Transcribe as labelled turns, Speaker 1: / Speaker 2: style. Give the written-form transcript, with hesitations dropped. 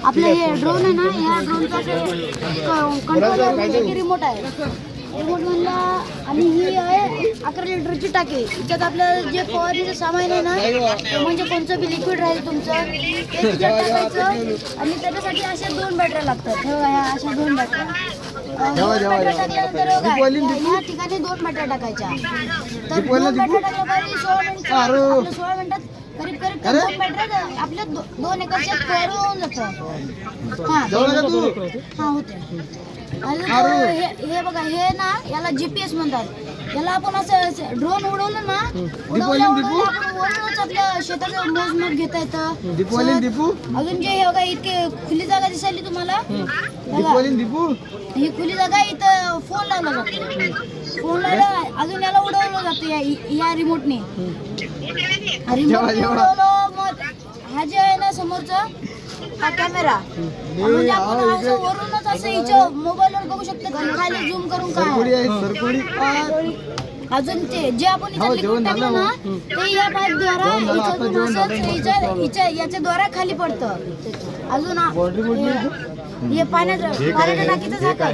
Speaker 1: आपलं हे ड्रोन आहे ना, या ड्रोनचा कंट्रोलर म्हणजे की रिमोट आहे. रिमोट म्हणला आणि ही आहे 11 लिटरची टाकी. त्याच्यात आपलं जे फवारणीचं सामान आहे ना, म्हणजे कोणतं बी लिक्विड राहील तुमचं ते त्याच्यात टाकायचं. आणि त्याच्यासाठी अशा 2 बॅटऱ्या लागतात. हे बघा, ह्या अशा 2 बॅटऱ्या. 2 बॅटऱ्या टाकल्यानंतर या ठिकाणी 2 बॅटऱ्या टाकायच्या. तर 2 बॅटऱ्या टाकल्यापारी 16 मिनिटात करीब 2 बॅटऱ्या आपल्या 2 एकर शेत फवारून होऊन जातं. हां होते. हे बघा, हे ना याला GPS म्हणतात. याला आपण असं ड्रोन उडवलं ना, उडवलं आपण वरूनच आपल्या शेताचं मोजमाप घेता येतं. अजून जे हे बघा, इतके खुली जागा दिसायली तुम्हाला, ही खुली जागा इथं फोन लावला जातो. फोन लावला अजून याला उडवलं जातं या रिमोटने. उडवलं मग हा जे आहे ना समोरचा हा कॅमेरा, म्हणजे आपण असं वरूनच असं हिच्या मोबाईलवर बघू शकतो की खाली झूम करून काय. अजून ते जे आपण हिच्यात लिक्विड टाकलं ना, ते या पाईपद्वारा याच्याद्वारा खाली पडतं. अजून हे पाण्याच्या टाकीचं झाकण